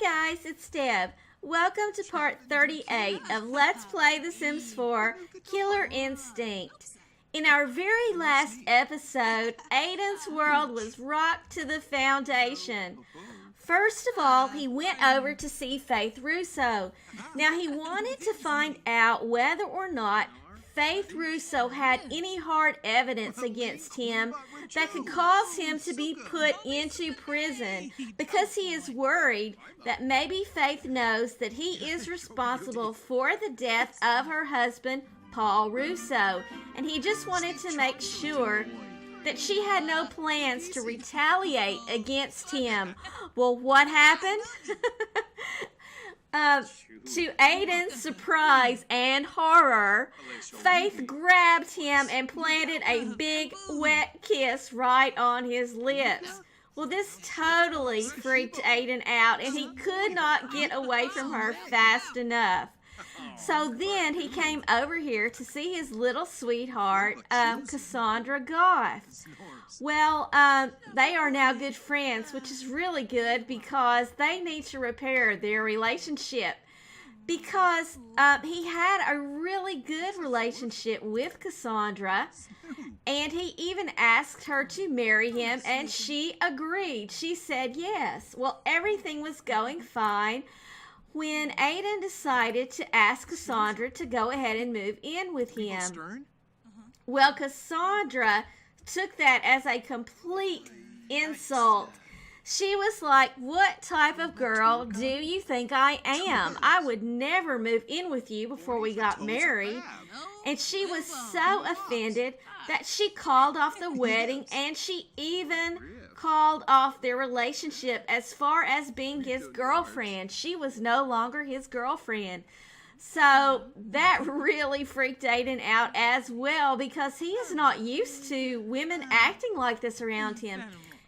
guys, it's Deb. Welcome to part 38 of Let's Play The Sims 4 Killer Instinct. In our very last episode, Aiden's world was rocked to the foundation. First of all, he went over to see Faith Russo. Now, he wanted to find out whether or not Faith Russo had any hard evidence against him that could cause him to be put into prison, because he is worried that maybe Faith knows that he is responsible for the death of her husband, Paul Russo, and he just wanted to make sure that she had no plans to retaliate against him. Well, what happened? To Aiden's surprise and horror, Faith grabbed him and planted a big wet kiss right on his lips. Well, this totally freaked Aiden out, and he could not get away from her fast enough. So then he came over here to see his little sweetheart, Cassandra Goth. Well, they are now good friends, which is really good because they need to repair their relationship. Because he had a really good relationship with Cassandra, and he even asked her to marry him, and she agreed. She said yes. Well, everything was going fine when Aiden decided to ask Cassandra to go ahead and move in with him. Well, Cassandra took that as a complete insult. She was like, "What type of girl do you think I am? I would never move in with you before we got married." And she was so offended that she called off the wedding, and she even called off their relationship as far as being his girlfriend. She was no longer his girlfriend. So that really freaked Aiden out as well, because he is not used to women acting like this around him.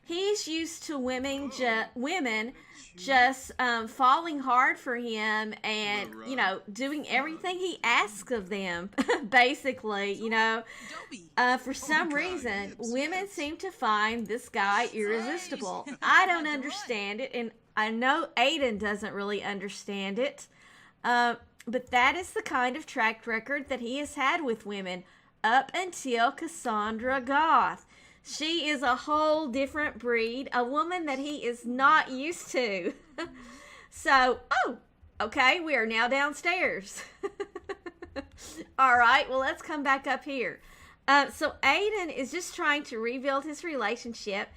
He's used to women just falling hard for him and, doing everything he asks of them, basically, For some reason, women seem to find this guy irresistible. I don't understand it, and I know Aiden doesn't really understand it. But that is the kind of track record that he has had with women up until Cassandra Goth. She is a whole different breed, a woman that he is not used to. So, okay, we are now downstairs. All right, well, let's come back up here. So Aiden is just trying to rebuild his relationship,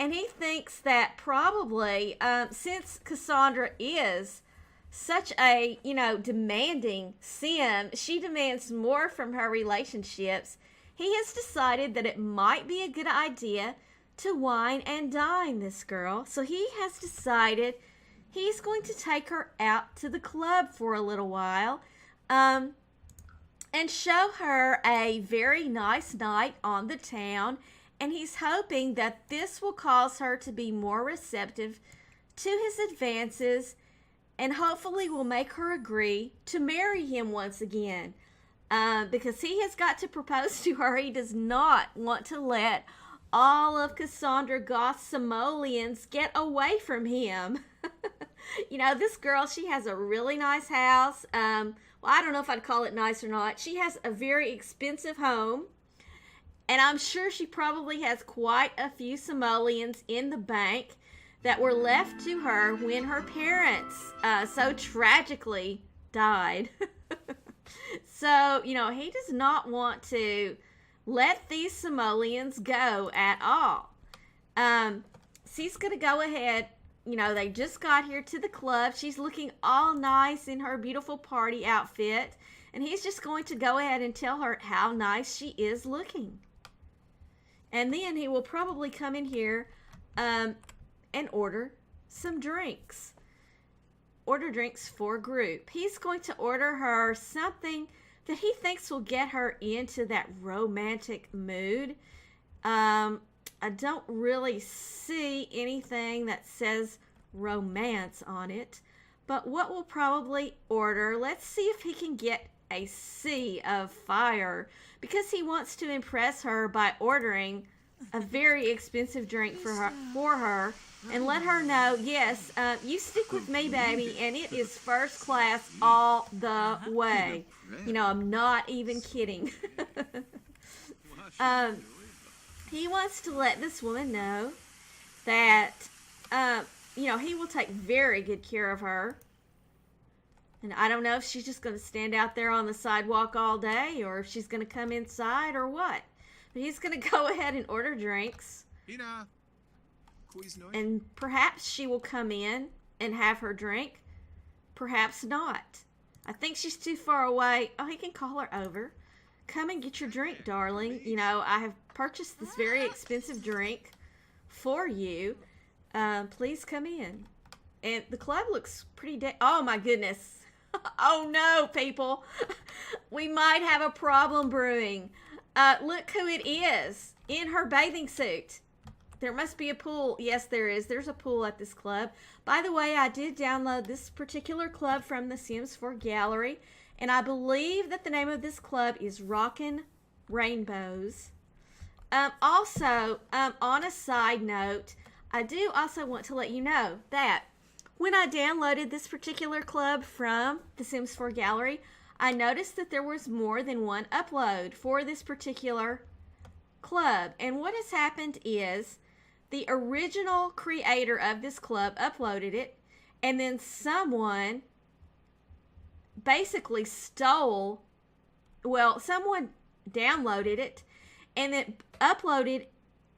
and he thinks that probably, since Cassandra is such a, demanding sim, she demands more from her relationships. He has decided that it might be a good idea to wine and dine this girl. So he has decided he's going to take her out to the club for a little while and show her a very nice night on the town. And he's hoping that this will cause her to be more receptive to his advances, and hopefully will make her agree to marry him once again. Because he has got to propose to her. He does not want to let all of Cassandra Goth's simoleons get away from him. This girl, she has a really nice house. Well, I don't know if I'd call it nice or not. She has a very expensive home. And I'm sure she probably has quite a few simoleons in the bank that were left to her when her parents so tragically died. So, he does not want to let these simoleons go at all. So he's going to go ahead. They just got here to the club. She's looking all nice in her beautiful party outfit. And he's just going to go ahead and tell her how nice she is looking. And then he will probably come in here and order some drinks. Order drinks for a group. He's going to order her something that he thinks will get her into that romantic mood. I don't really see anything that says romance on it, but what we'll probably order, let's see if he can get a sea of fire, because he wants to impress her by ordering a very expensive drink for her, and let her know, yes, you stick with me, baby, and it is first class all the way. You know, I'm not even kidding. He wants to let this woman know that, you know, he will take very good care of her. And I don't know if she's just going to stand out there on the sidewalk all day, or if she's going to come inside, or what. But he's going to go ahead and order drinks. And perhaps she will come in and have her drink. Perhaps not. I think she's too far away. Oh, he can call her over. Come and get your drink, darling. You know, I have purchased this very expensive drink for you. Please come in. And the club looks pretty oh my goodness. Oh no, people. We might have a problem brewing. Look who it is in her bathing suit. There must be a pool. Yes, there is. There's a pool at this club. By the way, I did download this particular club from the Sims 4 gallery, and I believe that the name of this club is Rockin' Rainbows. Also, on a side note, I do also want to let you know that when I downloaded this particular club from the Sims 4 gallery, I noticed that there was more than one upload for this particular club. And what has happened is the original creator of this club uploaded it, and then someone basically stole, well, someone downloaded it and then uploaded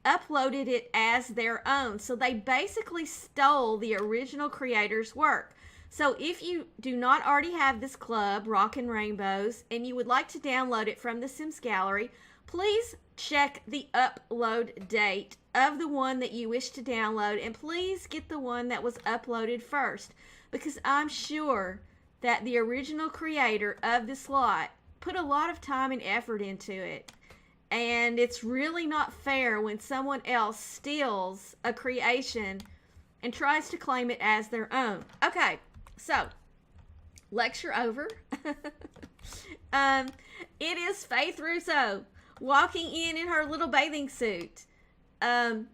it as their own. So they basically stole the original creator's work. So if you do not already have this club, Rockin' Rainbows, and you would like to download it from the Sims Gallery, please check the upload date of the one that you wish to download, and please get the one that was uploaded first, because I'm sure that the original creator of this lot put a lot of time and effort into it. And it's really not fair when someone else steals a creation and tries to claim it as their own. Okay, so lecture over. It is Faith Russo walking in her little bathing suit. And,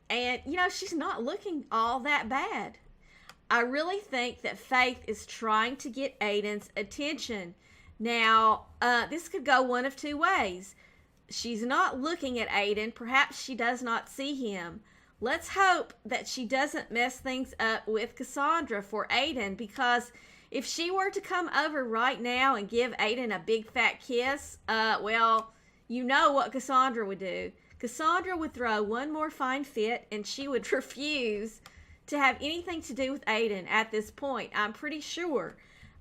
you know, she's not looking all that bad. I really think that Faith is trying to get Aiden's attention. Now, this could go one of two ways. She's not looking at Aiden. Perhaps she does not see him. Let's hope that she doesn't mess things up with Cassandra for Aiden, because if she were to come over right now and give Aiden a big fat kiss, well, you know what Cassandra would do. Cassandra would throw one more fine fit, and she would refuse to have anything to do with Aiden at this point, I'm pretty sure.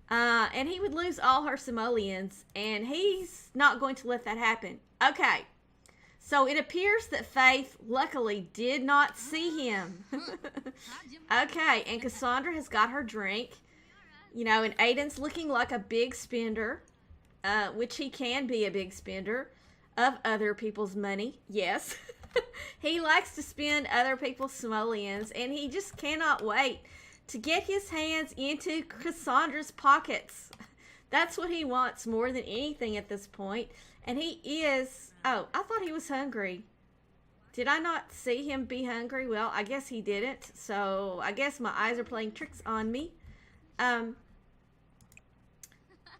And he would lose all her simoleons, and he's not going to let that happen. Okay, so it appears that Faith luckily did not see him. Okay, and Cassandra has got her drink. You know, and Aiden's looking like a big spender, which he can be a big spender of other people's money. Yes, he likes to spend other people's simoleons, and he just cannot wait to get his hands into Cassandra's pockets. That's what he wants more than anything at this point. And he is, oh, I thought he was hungry. Did I not see him be hungry? Well, I guess he didn't. So I guess my eyes are playing tricks on me.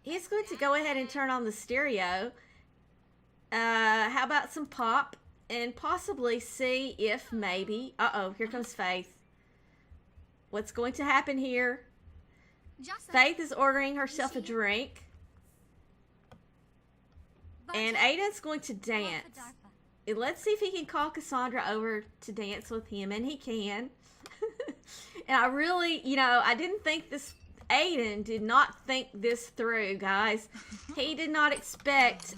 He's going to go ahead and turn on the stereo. How about some pop? And possibly see if maybe, uh-oh, here comes Faith. What's going to happen here? Faith is ordering herself a drink. And Aiden's going to dance. And let's see if he can call Cassandra over to dance with him. And he can. And I really, you know, I didn't think this, Aiden did not think this through, guys. He did not expect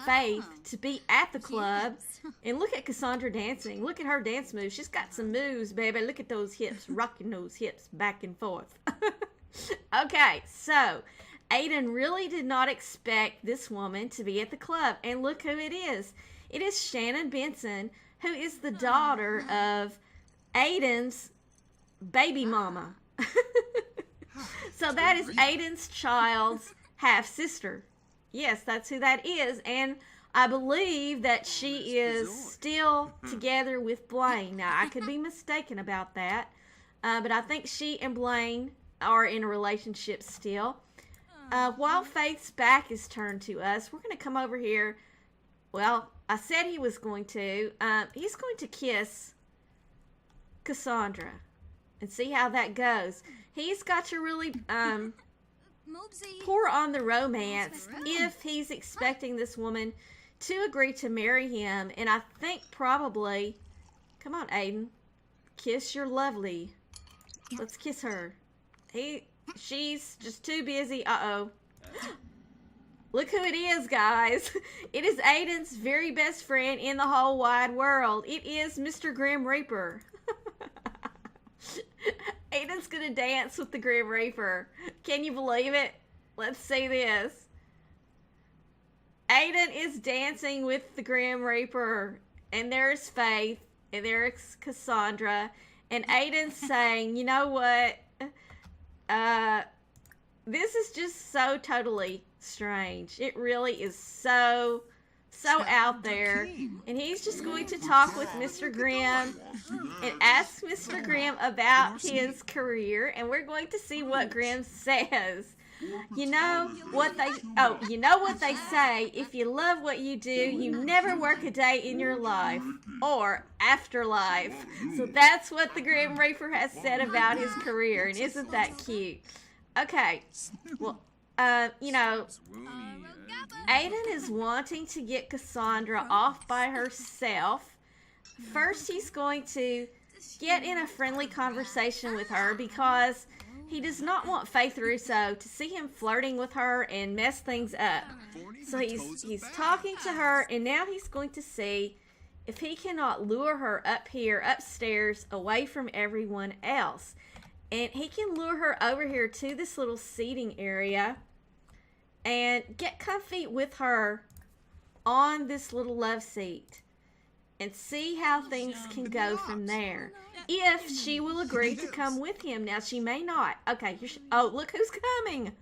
Faith to be at the club. And look at Cassandra dancing. Look at her dance moves. She's got some moves, baby. Look at those hips, rocking those hips back and forth. Okay, so Aiden really did not expect this woman to be at the club. And look who it is. It is Shannon Benson, who is the daughter of Aiden's baby mama. So that is Aiden's child's half-sister. Yes, that's who that is. And I believe that she is still together with Blaine. Now, I could be mistaken about that, but I think she and Blaine are in a relationship still. While Faith's back is turned to us, we're going to come over here. Well, I said he was going to. He's going to kiss Cassandra and see how that goes. He's got to really pour on the romance if he's expecting this woman to agree to marry him. And I think probably, come on, Aiden, kiss your lovely. Let's kiss her. She's just too busy. Uh-oh. Look who it is, guys. It is Aiden's very best friend in the whole wide world. It is Mr. Grim Reaper. Aiden's gonna dance with the Grim Reaper. Can you believe it? Let's see this. Aiden is dancing with the Grim Reaper. And there's Faith. And there's Cassandra. And Aiden's saying, you know what? This is just so totally strange. It really is so out there. And he's just going to talk with Mr. Grimm and ask Mr. Grimm about his career. And we're going to see what Grimm says. You know what they say, if you love what you do, you never work a day in your life or afterlife. So that's what the Grim Reaper has said about his career, and isn't that cute? Okay, well, you know, Aiden is wanting to get Cassandra off by herself. First, he's going to get in a friendly conversation with her because he does not want Faith Russo to see him flirting with her and mess things up. So he's talking to her, and now he's going to see if he cannot lure her up here, upstairs, away from everyone else. And he can lure her over here to this little seating area and get comfy with her on this little love seat and see how things can go from there. If she will agree to come with him. Now, she may not. Okay, oh, look who's coming.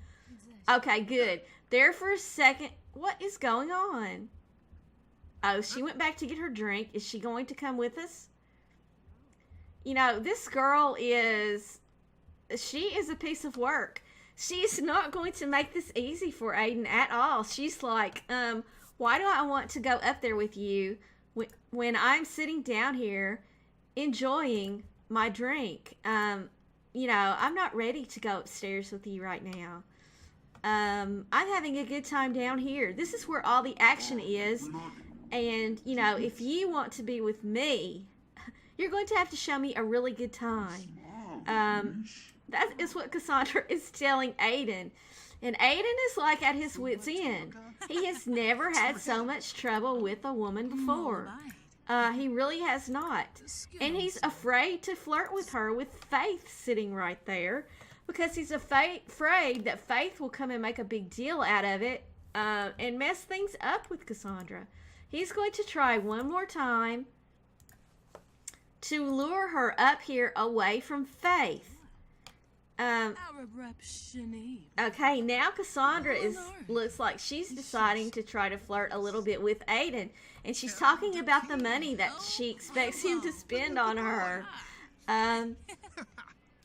Okay, good. There for a second. What is going on? Oh, she went back to get her drink. Is she going to come with us? You know, this girl she is a piece of work. She's not going to make this easy for Aiden at all. She's like, why do I want to go up there with you when I'm sitting down here enjoying my drink? You know, I'm not ready to go upstairs with you right now. I'm having a good time down here. This is where all the action is. And, you know, if you want to be with me, you're going to have to show me a really good time. That is what Cassandra is telling Aiden. And Aiden is like at his wit's end. He has never had so much trouble with a woman before. He really has not. And he's afraid to flirt with her with Faith sitting right there. Because he's afraid that Faith will come and make a big deal out of it and mess things up with Cassandra. He's going to try one more time to lure her up here away from Faith. Okay, now Cassandra looks like she's deciding to try to flirt a little bit with Aiden. And she's talking about the money that she expects him to spend on her. And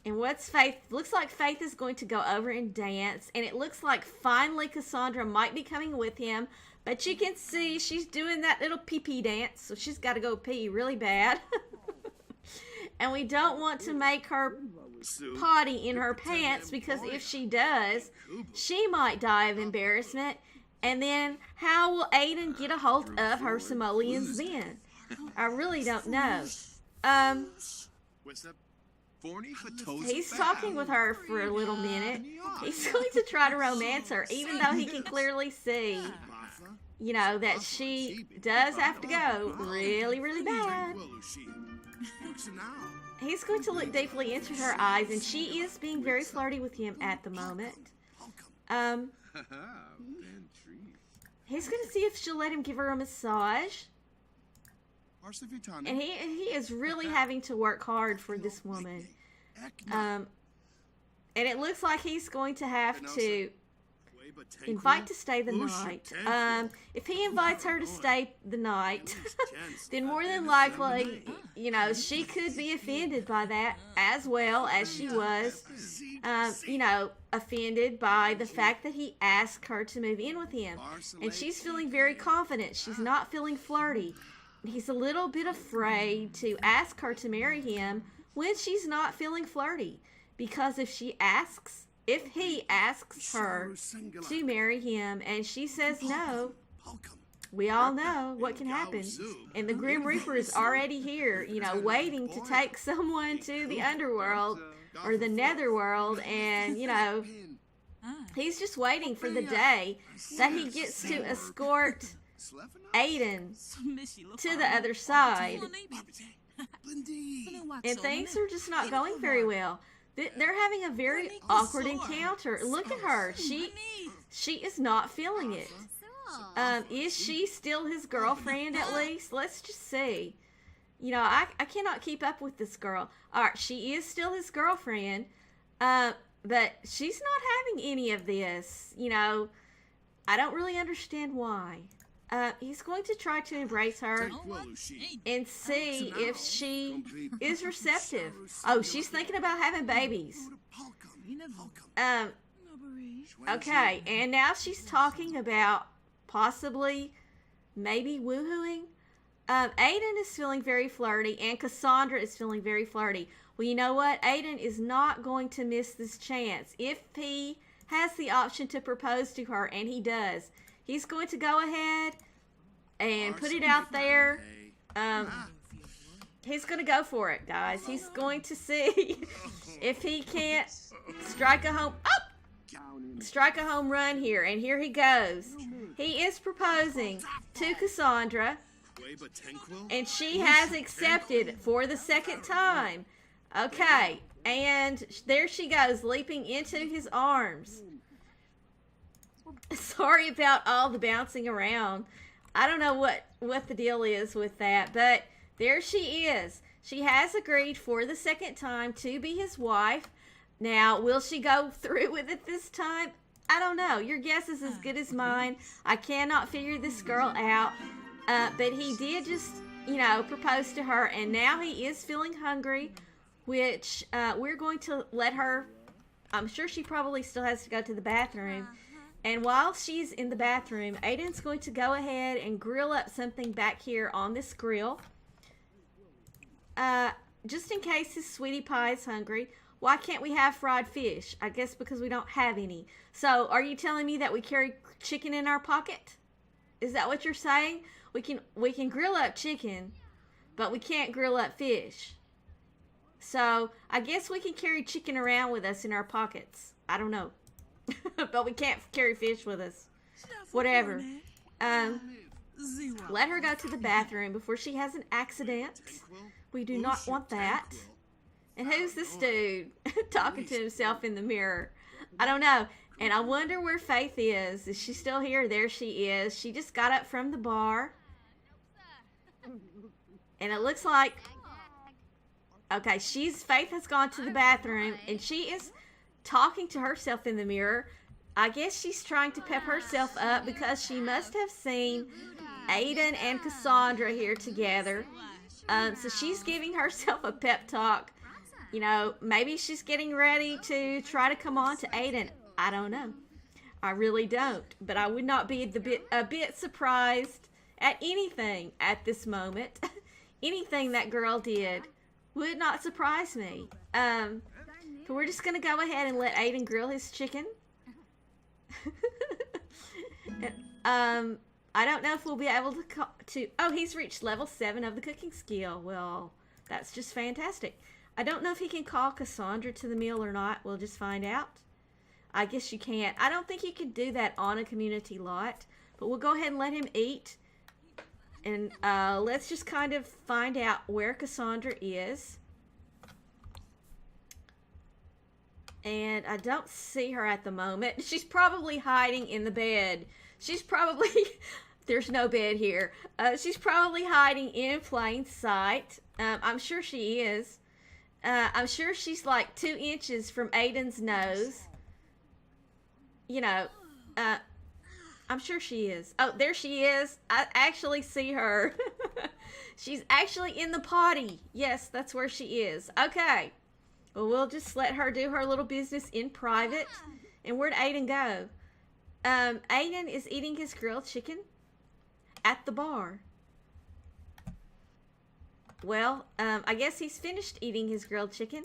what's Faith? Looks like Faith is going to go over and dance. And it looks like finally Cassandra might be coming with him. But you can see she's doing that little pee-pee dance. So she's got to go pee really bad. And we don't want to make her potty in her pants, because if she does, she might die of embarrassment. And then how will Aiden get a hold of her simoleons then? I really don't know. He's talking with her for a little minute. He's going to try to romance her, even though he can clearly see, you know, that she does have to go really, really bad. He's going to look deeply into her eyes, and she is being very flirty with him at the moment. He's going to see if she'll let him give her a massage. And he is really having to work hard for this woman. And it looks like he's going to have to invite to stay the night. If he invites her to stay the night, then more than likely, you know, she could be offended by that as well as she was, you know, offended by the fact that he asked her to move in with him. And she's feeling very confident. She's not feeling flirty. He's a little bit afraid to ask her to marry him when she's not feeling flirty. Because if he asks her to marry him and she says no, we all know what can happen. And the Grim Reaper is already here, you know, waiting to take someone to the underworld or the netherworld. And, you know, he's just waiting for the day that he gets to escort Aiden to the other side. And things are just not going very well. They're having a very awkward encounter. Look at her. She is not feeling it. Is she still his girlfriend at least? Let's just see. You know, I cannot keep up with this girl. All right, she is still his girlfriend, but she's not having any of this. You know, I don't really understand why. He's going to try to embrace her and see if she is receptive. Oh, she's thinking about having babies. Okay, and now she's talking about possibly, maybe woohooing. Aiden is feeling very flirty, and Cassandra is feeling very flirty. Well, you know what? Aiden is not going to miss this chance. If he has the option to propose to her, and he does, he's going to go ahead and put it out there. He's going to go for it, guys. He's going to see if he can't strike a home run here. And here he goes. He is proposing to Cassandra, and she has accepted for the second time. Okay, and there she goes, leaping into his arms. Sorry about all the bouncing around. I don't know what the deal is with that, but there she is. She has agreed for the second time to be his wife. Now, will she go through with it this time? I don't know. Your guess is as good as mine. I cannot figure this girl out. But he did just, you know, propose to her, and now he is feeling hungry, which we're going to let her. I'm sure she probably still has to go to the bathroom. And while she's in the bathroom, Aiden's going to go ahead and grill up something back here on this grill. Just in case his sweetie pie is hungry. Why can't we have fried fish? I guess because we don't have any. So, are you telling me that we carry chicken in our pocket? Is that what you're saying? We can grill up chicken, but we can't grill up fish. So, I guess we can carry chicken around with us in our pockets. I don't know. But we can't carry fish with us. Whatever. Let her go to the bathroom before she has an accident. We do not want that. And who's this dude talking to himself in the mirror? I don't know. And I wonder where Faith is. Is she still here? There she is. She just got up from the bar. And it looks like... Okay, Faith has gone to the bathroom, and she is talking to herself in the mirror. I guess she's trying to pep herself up because she must have seen Aidan and Cassandra here together. So she's giving herself a pep talk. You know, maybe she's getting ready to try to come on to Aidan. I don't know. I really don't. But I would not be a bit surprised at anything at this moment. Anything that girl did would not surprise me. But we're just going to go ahead and let Aiden grill his chicken. I don't know if we'll be able to... Oh, he's reached level 7 of the cooking skill. Well, that's just fantastic. I don't know if he can call Cassandra to the meal or not. We'll just find out. I guess you can't. I don't think you can do that on a community lot. But we'll go ahead and let him eat. And let's just kind of find out where Cassandra is. And I don't see her at the moment. She's probably hiding in the bed. She's probably... There's no bed here. She's probably hiding in plain sight. I'm sure she is. I'm sure she's like 2 inches from Aiden's nose. You know, I'm sure she is. Oh, there she is. I actually see her. She's actually in the potty. Yes, that's where she is. Okay. Well, we'll just let her do her little business in private. And where'd Aiden go? Aiden is eating his grilled chicken at the bar. Well, I guess he's finished eating his grilled chicken.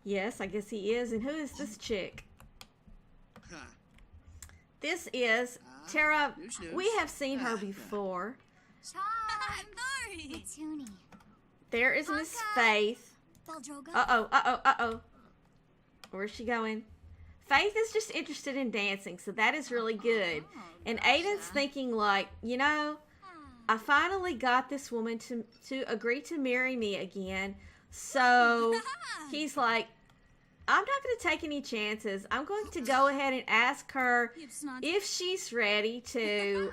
Yes, I guess he is. And who is this chick? This is Tara. We have seen her before. There is Miss Faith. Uh-oh. Where's she going? Faith is just interested in dancing, so that is really good. And Aiden's thinking like, you know, I finally got this woman to agree to marry me again. So he's like, I'm not going to take any chances. I'm going to go ahead and ask her if she's ready to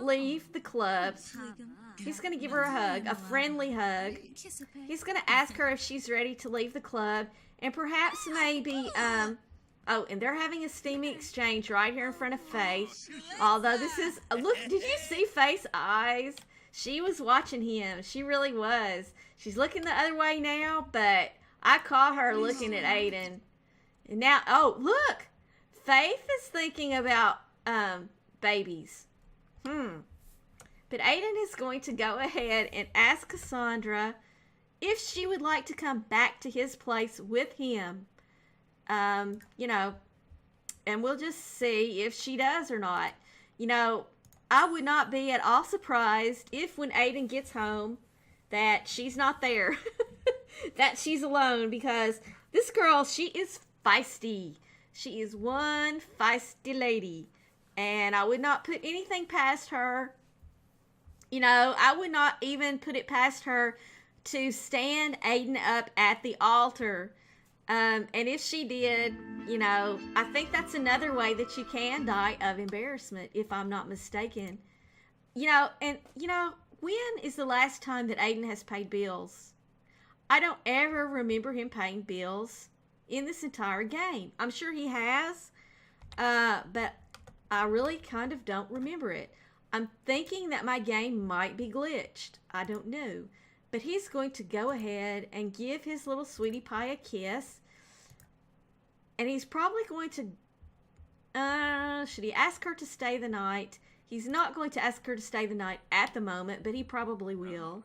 leave the club. He's going to give her a hug, a friendly hug. He's going to ask her if she's ready to leave the club. And perhaps maybe, oh, and they're having a steamy exchange right here in front of Faith. Although this is, look, did you see Faith's eyes? She was watching him. She really was. She's looking the other way now, but I caught her looking at Aiden. And now, oh, look. Faith is thinking about, babies. But Aiden is going to go ahead and ask Cassandra if she would like to come back to his place with him. You know, and we'll just see if she does or not. You know, I would not be at all surprised if when Aiden gets home that she's not there. That she's alone, because this girl, she is feisty. She is one feisty lady. And I would not put anything past her. You know, I would not even put it past her to stand Aiden up at the altar. And if she did, you know, I think that's another way that you can die of embarrassment, if I'm not mistaken. You know, and, you know, when is the last time that Aiden has paid bills? I don't ever remember him paying bills in this entire game. I'm sure he has, but I really kind of don't remember it. I'm thinking that my game might be glitched. I don't know. But he's going to go ahead and give his little sweetie pie a kiss. And he's probably going to... should he ask her to stay the night? He's not going to ask her to stay the night at the moment, but he probably will.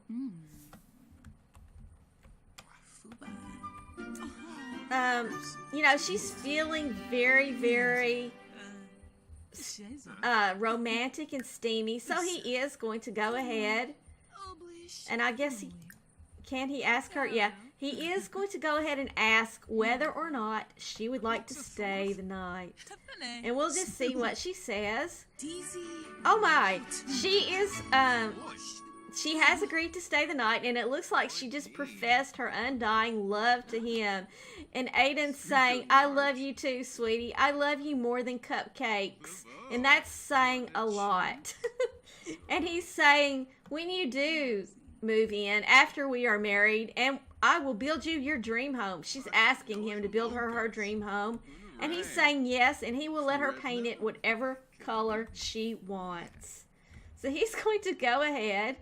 You know, she's feeling very, very... romantic and steamy, so he is going to go ahead, and I guess can he ask her? Yeah, he is going to go ahead and ask whether or not she would like to stay the night, and we'll just see what she says. Oh my, she is she has agreed to stay the night, and it looks like she just professed her undying love to him. And Aiden's saying, I love you too, sweetie. I love you more than cupcakes. And that's saying a lot. And he's saying, when you do move in, after we are married, and I will build you your dream home. She's asking him to build her dream home. And he's saying yes, and he will let her paint it whatever color she wants. So he's going to go ahead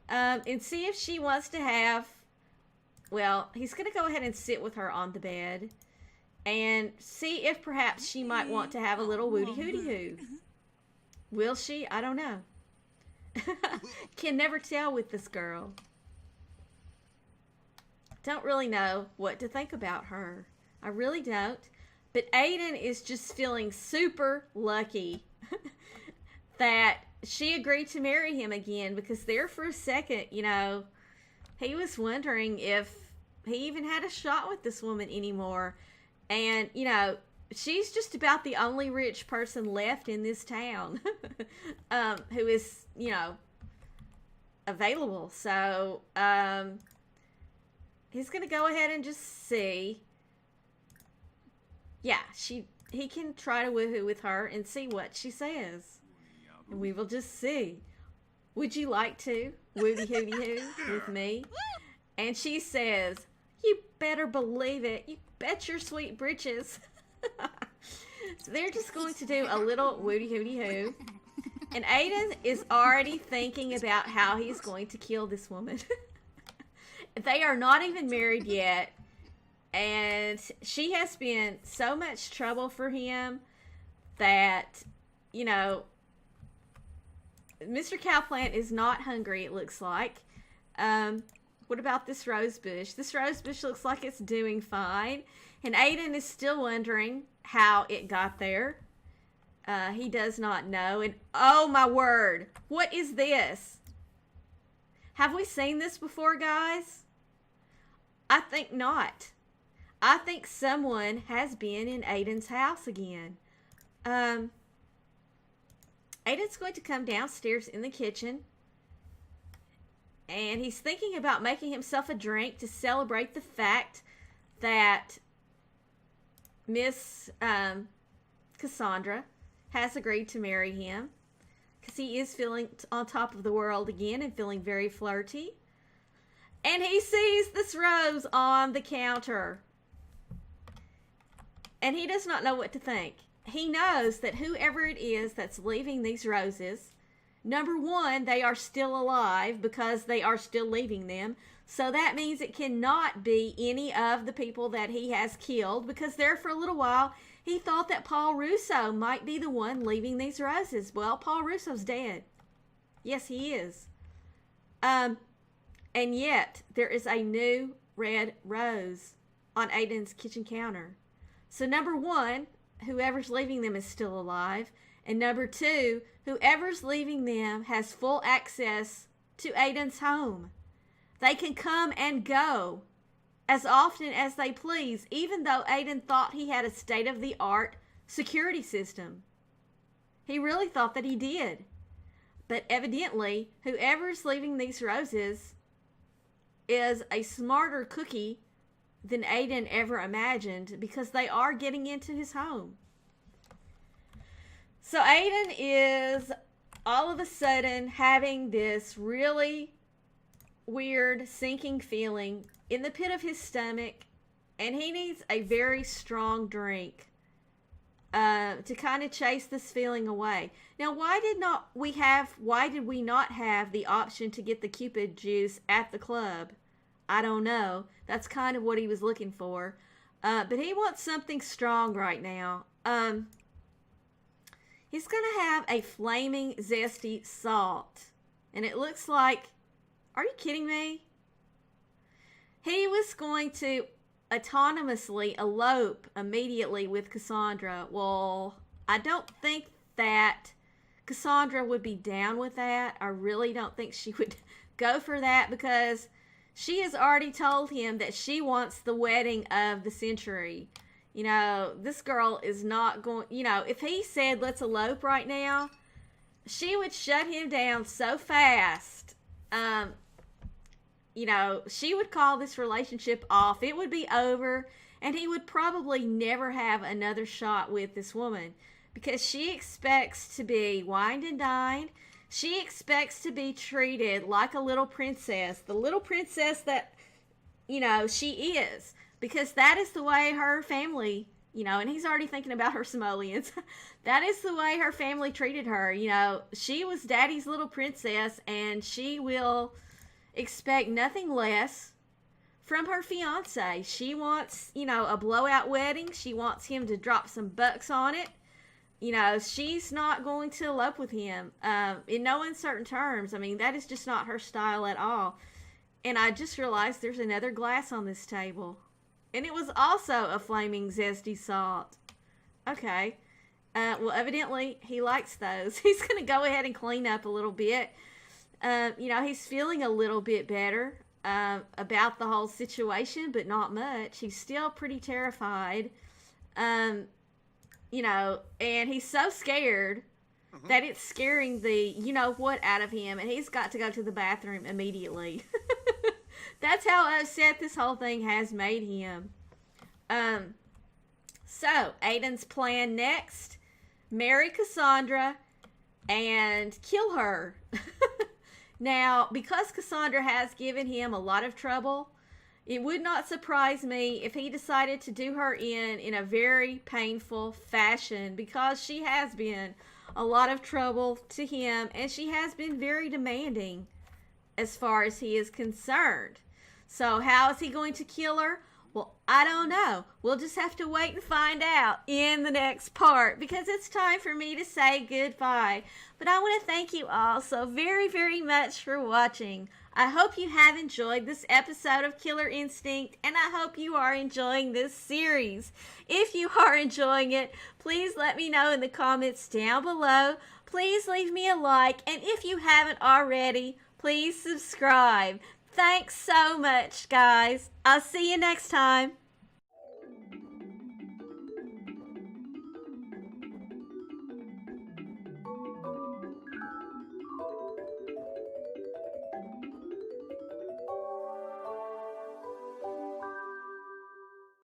and see if she wants to have... Well, he's going to go ahead and sit with her on the bed and see if perhaps she might want to have a little woody-hooty-hoo. Will she? I don't know. Can never tell with this girl. Don't really know what to think about her. I really don't. But Aiden is just feeling super lucky that she agreed to marry him again, because there for a second, you know, he was wondering if he even had a shot with this woman anymore. And, you know, she's just about the only rich person left in this town who is, you know, available. So, he's going to go ahead and just see. Yeah, he can try to woohoo with her and see what she says. And we will just see. Would you like to woody-hooty-hoo with me? And she says, you better believe it. You bet your sweet britches. So they're just going to do a little woody hooty hoo. And Aiden is already thinking about how he's going to kill this woman. They are not even married yet. And she has been so much trouble for him that, you know, Mr. Cowplant is not hungry, it looks like. What about this rose bush? This rose bush looks like it's doing fine. And Aiden is still wondering how it got there. He does not know. And oh my word, what is this? Have we seen this before, guys? I think not. I think someone has been in Aiden's house again. Aiden's going to come downstairs in the kitchen. And he's thinking about making himself a drink to celebrate the fact that Miss Cassandra has agreed to marry him. Because he is feeling on top of the world again and feeling very flirty. And he sees this rose on the counter. And he does not know what to think. He knows that whoever it is that's leaving these roses, number one, they are still alive because they are still leaving them. So that means it cannot be any of the people that he has killed, because there for a little while he thought that Paul Russo might be the one leaving these roses. Well, Paul Russo's dead. Yes, he is. And yet there is a new red rose on Aiden's kitchen counter. So number one, whoever's leaving them is still alive. And number two, whoever's leaving them has full access to Aiden's home. They can come and go as often as they please, even though Aiden thought he had a state-of-the-art security system. He really thought that he did. But evidently, whoever's leaving these roses is a smarter cookie than Aiden ever imagined, because they are getting into his home. So Aiden is all of a sudden having this really weird sinking feeling in the pit of his stomach, and he needs a very strong drink to kind of chase this feeling away. Now, why did we not have the option to get the Cupid juice at the club? I don't know. That's kind of what he was looking for. But he wants something strong right now. He's going to have a flaming zesty salt. And it looks like, are you kidding me? He was going to autonomously elope immediately with Cassandra. Well, I don't think that Cassandra would be down with that. I really don't think she would go for that, because she has already told him that she wants the wedding of the century. You know, this girl is not going, you know, if he said, let's elope right now, she would shut him down so fast. You know, she would call this relationship off. It would be over, and he would probably never have another shot with this woman, because she expects to be wined and dined. She expects to be treated like a little princess, the little princess that, you know, she is, because that is the way her family, you know, and he's already thinking about her simoleons. That is the way her family treated her. You know, she was daddy's little princess, and she will expect nothing less from her fiance. She wants, you know, a blowout wedding. She wants him to drop some bucks on it. You know, she's not going to elope with him in no uncertain terms. I mean, that is just not her style at all. And I just realized there's another glass on this table. And it was also a flaming zesty salt. Okay. Well, evidently, he likes those. He's going to go ahead and clean up a little bit. You know, he's feeling a little bit better about the whole situation, but not much. He's still pretty terrified. You know, and he's so scared that it's scaring the you-know-what out of him, and he's got to go to the bathroom immediately. That's how upset this whole thing has made him. So, Aiden's plan next, marry Cassandra and kill her. Now, because Cassandra has given him a lot of trouble, It would not surprise me if he decided to do her in a very painful fashion, because she has been a lot of trouble to him and she has been very demanding as far as he is concerned. So how is he going to kill her? Well, I don't know. We'll just have to wait and find out in the next part, because it's time for me to say goodbye. But I want to thank you all so very, very much for watching. I hope you have enjoyed this episode of Killer Instinct, and I hope you are enjoying this series. If you are enjoying it, please let me know in the comments down below. Please leave me a like, and if you haven't already, please subscribe. Thanks so much, guys. I'll see you next time.